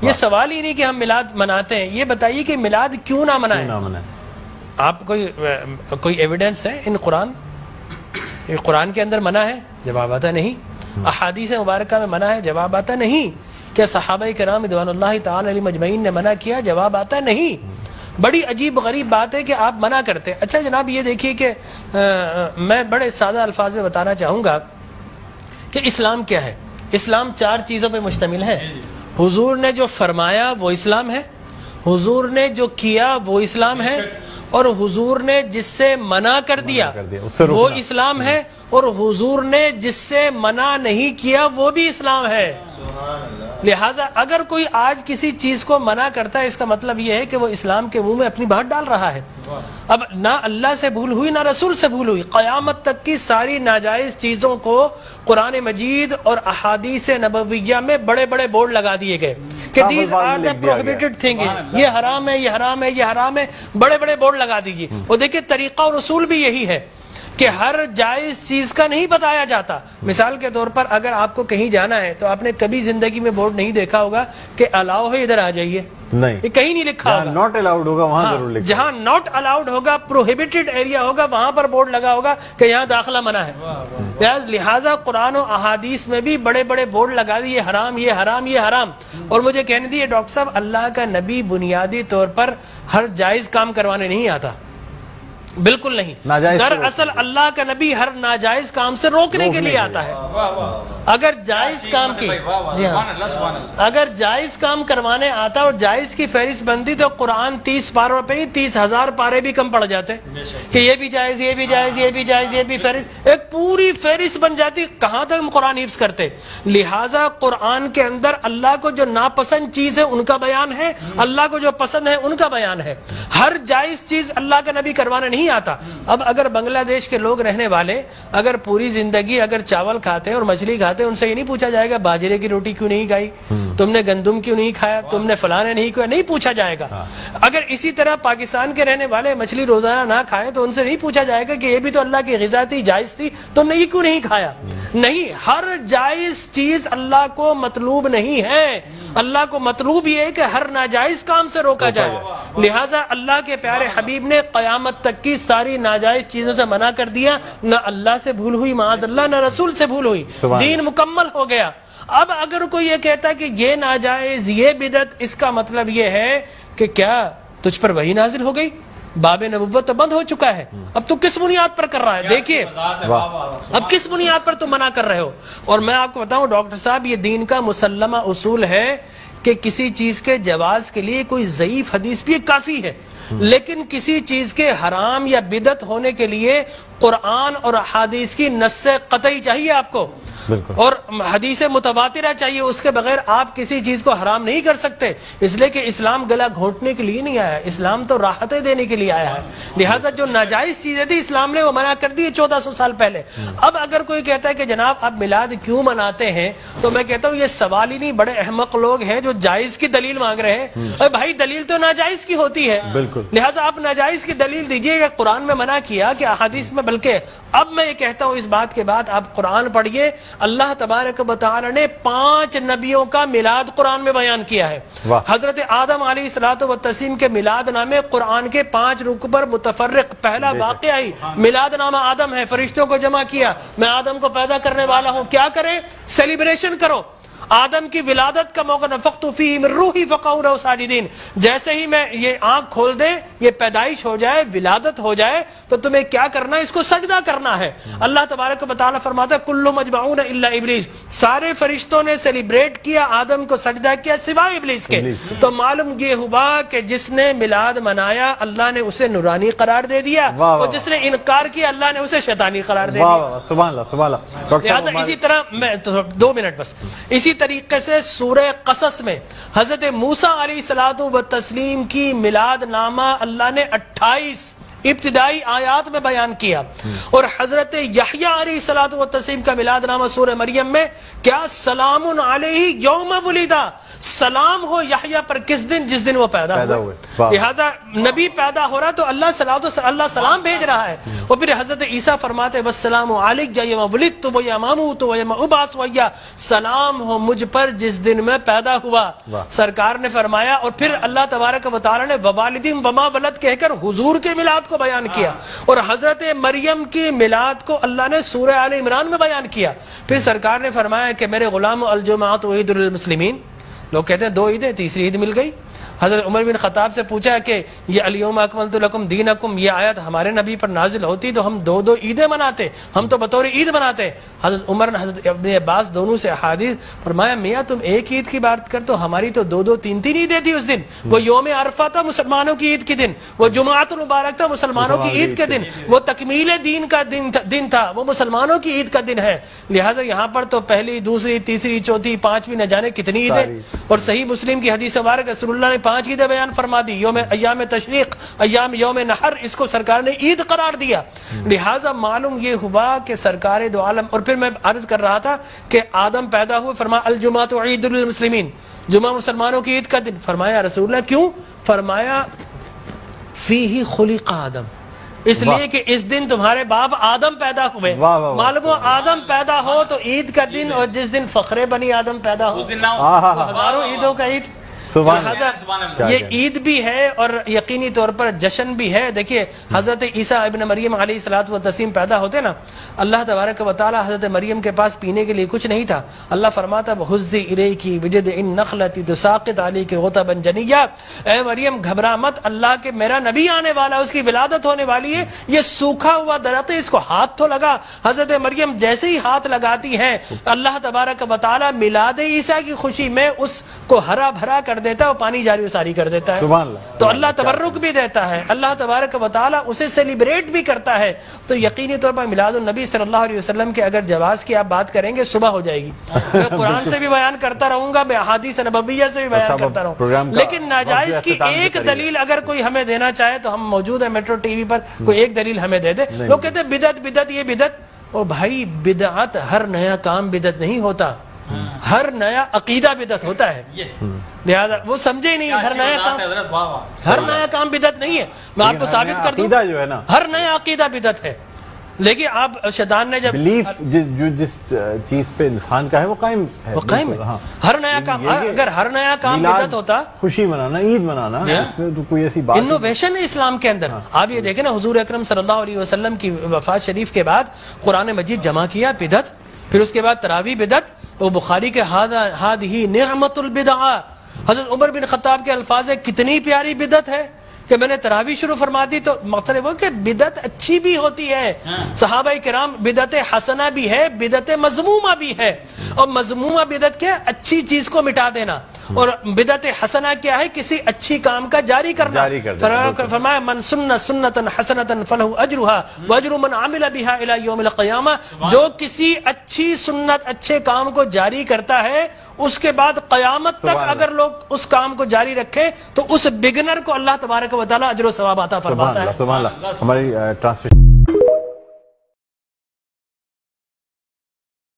یہ سوال ہی نہیں کہ ہم میلاد مناتے ہیں، یہ بتائیے کہ میلاد کیوں نہ منائیں؟ آپ کوئی ایویڈنس ہے ان قرآن؟ یہ قرآن کے اندر منع ہے؟ جواب آتا نہیں۔ احادیث مبارکہ میں منع ہے؟ جواب آتا نہیں۔ کیا صحابہ کرام رضوان اللہ تعالی علیہم اجمعین نے منع کیا؟ جواب آتا نہیں۔ بڑی عجیب غریب بات ہے کہ آپ منع کرتے ہیں۔ اچھا جناب یہ دیکھیے کہ میں بڑے سادہ الفاظ میں بتانا چاہوں گا کہ اسلام کیا ہے۔ اسلام 4 چیزوں پہ مشتمل ہے۔ حضور نے جو فرمایا وہ اسلام ہے، حضور نے جو کیا وہ اسلام ہے، اور حضور نے جس سے منع کر دیا وہ اسلام ہے، اور حضور نے جس سے منع نہیں کیا وہ بھی اسلام ہے۔ لہٰذا اگر کوئی آج کسی چیز کو منع کرتا ہے، اس کا مطلب یہ ہے کہ وہ اسلام کے منہ میں اپنی بات ڈال رہا ہے۔ اب نہ اللہ سے بھول ہوئی نہ رسول سے بھول ہوئی، قیامت تک کی ساری ناجائز چیزوں کو قرآن مجید اور احادیث نبویہ میں بڑے بڑے بورڈ لگا دیے گئے کہ these are the prohibited thing, یہ حرام ہے، یہ حرام ہے، یہ حرام ہے، بڑے بڑے بورڈ لگا دیجیے۔ اور دیکھیں طریقہ اور اصول بھی یہی ہے کہ ہر جائز چیز کا نہیں بتایا جاتا۔ مثال کے طور پر اگر آپ کو کہیں جانا ہے تو آپ نے کبھی زندگی میں بورڈ نہیں دیکھا ہوگا کہ الاؤ ہے ادھر آ جائیے، نہیں، یہ کہیں نہیں لکھا ہوگا۔ ناٹ الاؤڈ ہوگا وہاں ضرور لکھا، جہاں ناٹ الاؤڈ ہوگا، پروہیبٹڈ ایریا ہوگا، وہاں پر بورڈ لگا ہوگا کہ یہاں داخلہ منع ہے۔ لہٰذا قرآن و احادیث میں بھی بڑے بڑے بورڈ لگا دیے، حرام، یہ حرام، یہ حرام۔ اور مجھے کہنے دیے ڈاکٹر صاحب، اللہ کا نبی بنیادی طور پر ہر جائز کام کروانے نہیں آتا، بالکل نہیں۔ دراصل اللہ کا نبی ہر ناجائز کام سے روکنے کے لیے آتا ہے۔ اگر جائز کام کی اگر جائز کام کروانے آتا اور جائز کی فہرست بنتی تو قرآن 30 پاروں پہ ہی 30,000 پارے بھی کم پڑ جاتے کہ یہ بھی جائز، یہ بھی جائز، یہ بھی جائز، یہ بھی فہرست، ایک پوری فہرست بن جاتی۔ کہاں تک ہم قرآن حفظ کرتے؟ لہٰذا قرآن کے اندر اللہ کو جو ناپسند چیز ہے ان کا بیان ہے، اللہ کو جو پسند ہے ان کا بیان ہے۔ ہر جائز چیز اللہ کا نبی کروانے نہیں آتا۔ اب اگر بنگلہ دیش کے لوگ رہنے والے اگر پوری زندگی اگر چاول کھاتے اور مچھلی کھاتے، ان سے یہ نہیں پوچھا جائے گا باجرے کی روٹی کیوں نہیں کھائی، تم نے گندم کیوں نہیں کھایا، تم نے فلاں نہیں کیا، نہیں پوچھا جائے گا۔ اگر اسی طرح پاکستان کے رہنے والے مچھلی روزانہ نہ کھائیں تو ان سے نہیں پوچھا جائے گا کہ یہ بھی تو اللہ کی غذا تھی، جائز تھی، تم نے یہ کیوں نہیں کھایا۔ نہیں، ہر جائز چیز اللہ کو مطلوب نہیں ہے، اللہ کو مطلوب یہ ہے کہ ہر ناجائز کام سے روکا جائے۔ لہٰذا اللہ کے پیارے حبیب نے قیامت تک کی ساری ناجائز چیزوں سے منع کر دیا، نہ اللہ سے بھول ہوئی معاذ اللہ، نہ رسول سے بھول ہوئی، دین مکمل ہو گیا۔ اب اگر کوئی یہ کہتا ہے کہ یہ ناجائز، یہ بدعت، اس کا مطلب یہ ہے کہ کیا تجھ پر وحی نازل ہو گئی؟ باب نبوت تو بند ہو چکا ہے، اب تو کس بنیاد پر کر رہا ہے؟ دیکھیے اب کس بنیاد پر تم منع کر رہے ہو۔ اور میں آپ کو بتاؤں ڈاکٹر صاحب، یہ دین کا مسلمہ اصول ہے کہ کسی چیز کے جواز کے لیے کوئی ضعیف حدیث بھی کافی ہے، لیکن کسی چیز کے حرام یا بدعت ہونے کے لیے قرآن اور احادیث کی نص قطعی چاہیے آپ کو، اور حدیث متواترہ چاہیے، اس کے بغیر آپ کسی چیز کو حرام نہیں کر سکتے، اس لیے کہ اسلام گلا گھونٹنے کے لیے نہیں آیا، اسلام تو راحتیں دینے کے لیے آیا ہے۔ لہٰذا جو ناجائز چیزیں تھی اسلام نے وہ منع کر دی 1400 سال پہلے۔ اب اگر کوئی کہتا ہے کہ جناب آپ میلاد کیوں مناتے ہیں، تو میں کہتا ہوں یہ سوال ہی نہیں، بڑے احمق لوگ ہیں جو جائز کی دلیل مانگ رہے ہیں۔ ارے بھائی دلیل تو ناجائز کی ہوتی ہے، لہٰذا آپ ناجائز کی دلیل دیجئے کہ قرآن میں منع کیا کہ احادیث میں، بلکہ اب میں یہ کہتا ہوں اس بات کے بعد آپ قرآن پڑھیے، اللہ تبارک و تعالی نے 5 نبیوں کا میلاد قرآن میں بیان کیا ہے۔ حضرت آدم علیہ الصلوۃ والتسلیم کے میلاد نامے قرآن کے 5 رکوع پر متفرق، پہلا واقعہ ہی میلاد نامہ آدم ہے، فرشتوں کو جمع کیا، میں آدم کو پیدا کرنے والا ہوں، کیا کریں؟ سیلیبریشن کرو۔ آدم کی ولادت کا موقع، نفخت فیہ من روحی فقعوا لہ ساجدین، جیسے ہی میں یہ آنکھ کھول دے، یہ پیدائش ہو جائے، ولادت ہو جائے، تو تمہیں کیا کرنا ہے؟ اس کو سجدہ کرنا ہے۔ اللہ تبارک و تعالیٰ فرماتا ہے کل مجمعون الا ابلیس، سارے فرشتوں نے سیلیبریٹ کیا، آدم کو سجدہ کیا سوائے ابلیس کے۔ تو معلوم یہ ہوا کہ جس نے میلاد منایا اللہ نے اسے نورانی قرار دے دیا، اور جس نے انکار کیا اللہ نے اسے شیطانی قرار دے دیا۔ سبحان اللہ سبحان اللہ۔ لہٰذا اسی طرح میں 2 منٹ بس، اسی طریقے سے سورہ قصص میں حضرت موسیٰ علیہ الصلوۃ والتسلیم کی میلاد نامہ اللہ نے 28 ابتدائی آیات میں بیان کیا. اور حضرت یحییٰ علیہ الصلوۃ والتسلیم کا میلاد نامہ سورہ مریم میں کیا سلام علیہ یوم ولدا، سلام ہو یحییٰ پر کس دن؟ جس دن وہ پیدا ہوئے. لہذا نبی پیدا ہو رہا تو اللہ سلام بھیج رہا ہے. اور پھر حضرت عیسیٰ فرماتے والسلام علیک یوم ولدت و یوم اموت و یوم ابعث حیا، سلام ہو مجھ پر جس دن میں پیدا ہوا. سرکار نے فرمایا. اور پھر اللہ تبارک و تعالی نے ووالدین وما ولد کہہ کر حضور کے میلاد کو بیان کیا. اور حضرت مریم کی میلاد کو اللہ نے سورہ آل عمران میں بیان کیا. پھر سرکار نے فرمایا کہ میرے غلام الجمعۃ عید للمسلمین. لوگ کہتے ہیں 2 عیدیں، تیسری عید مل گئی. حضرت عمر بن خطاب سے پوچھا کہ یہ الیوم اکملت لکم دینکم، یہ آیت ہمارے نبی پر نازل ہوتی تو ہم 2 عیدیں مناتے، ہم تو بطور عید مناتے. حضرت عمر نے حضرت ابن عباس دونوں سے احادیث فرمایا میاں تم ایک عید کی بات کر تو ہماری تو 2 3 عیدیں تھی اس دن. وہ یوم عرفہ تھا مسلمانوں کی عید کے دن، وہ جمعۃ المبارک تھا مسلمانوں کی عید کے دن، وہ تکمیل دین کا دن تھا، وہ مسلمانوں کی عید کا دن ہے. لہٰذا یہاں پر تو پہلی، دوسری، تیسری، چوتھی، 5ویں نہ جانے کتنی عیدیں. اور صحیح مسلم کی حدیث مبارک رسول اللہ نے 5 عیدیں بیان فرما دی. ایام تشریق، یوم نحر، اس کو سرکار نے عید قرار دیا. لہٰذا معلوم یہ ہوا کہ سرکار دو عالم. اور پھر میں عرض کر رہا تھا کہ آدم پیدا ہوئے، فرمایا الجمعۃ عید للمسلمین، جمعہ مسلمانوں کی عید کا دن. فرمایا رسول اللہ کیوں؟ فرمایا فیہ خلق آدم، اس لیے کہ اس دن تمہارے باپ آدم پیدا ہوئے. معلوم ہو آدم پیدا ہو تو عید کا دن، اور جس دن فخر بنی آدم پیدا ہو ہزاروں عیدوں کا عید. یہ عید بھی ہے اور یقینی طور پر جشن بھی ہے. دیکھیے حضرت عیسیٰ ابن مریم علیہ الصلوۃ والتسلیم پیدا ہوتے نا، اللہ تبارک و تعالی حضرت مریم کے پاس پینے کے لیے کچھ نہیں تھا. اللہ فرماتا وَحُزِّ إِلَيْكِ بِجِذْعِ النَّخْلَةِ تُسَاقِطْ عَلَيْكِ رُطَبًا جَنِيًّا، اے مریم گھبرا مت، اللہ کے میرا نبی آنے والا، اس کی ولادت ہونے والی ہے. یہ سوکھا ہوا درخت ہے، اس کو ہاتھ تو لگا. حضرت مریم جیسے ہی ہاتھ لگاتی ہیں اللہ تبارک و تعالی میلاد عیسیٰ کی خوشی میں اس کو ہرا بھرا کر دیتا ہے، وہ پانی جاری و ساری کر دیتا ہے. تو اللہ تبرک بھی دیتا ہے، اللہ تبارک و تعالی اسے سیلیبریٹ بھی کرتا ہے. تو یقینی طور پر میلاد النبی صلی اللہ علیہ وسلم کے اگر جواز کی آپ بات کریں گے صبح ہو جائے گی. میں قرآن سے بھی بیان کرتا رہوں گا، میں احادیث نبویہ سے بھی بیان کرتا رہوں، لیکن ناجائز کی ایک دلیل اگر کوئی ہمیں دینا چاہے تو ہم موجود ہیں میٹرو ٹی وی پر، کوئی ایک دلیل ہمیں دے دے. لوگ کہتے ہیں بدعت بدعت، یہ بدعت. او بھائی بدعت ہر نیا کام بدعت نہیں ہوتا، ہر نیا عقیدہ بدعت ہوتا ہے. لہذا وہ سمجھے ہی نہیں، ہر نیا کام بدعت نہیں ہے. میں آپ کو ثابت کر دوں ہر نیا عقیدہ بدعت ہے. لیکن آپ شیطان نے جب جو جس چیز پہ انسان کا ہے وہ قائم ہے، وہ قائم ہے. ہر نیا کام، اگر ہر نیا کام بدعت ہوتا، خوشی منانا، عید منانا، اس میں تو کوئی ایسی بات انوویشن ہے اسلام کے اندر. آپ یہ دیکھیں نا حضور اکرم صلی اللہ علیہ وسلم کی وفات شریف کے بعد قرآن مجید جمع کیا، بدعت. پھر اس کے بعد تراویح بدعت. وہ بخاری کے ہادہ نعمت البدع، حضرت عمر بن خطاب کے الفاظ ہے کتنی پیاری بدعت ہے کہ میں نے تراویح شروع فرما دی. تو مقصد وہ کہ بدعت اچھی بھی ہوتی ہے. صحابہ کرام بدعت حسنہ بھی ہے، بدعت مذمومہ بھی ہے. اور مذمومہ بدعت کیا؟ اچھی چیز کو مٹا دینا. اور بدعت حسنہ کیا ہے؟ کسی اچھی کام کا جاری کرنا. فرمایا من سن سنتا حسنتا فلہ اجرھا واجر من عمل بها الى یوم القیامہ، جو کسی اچھی سنت، اچھے کام کو جاری کرتا ہے اس کے بعد قیامت تک اگر لوگ اس کام کو جاری رکھیں تو اس بگنر کو اللہ تبارک و تعالی اجر و ثواب عطا فرماتا ہے. ہماری ٹرانسلیشن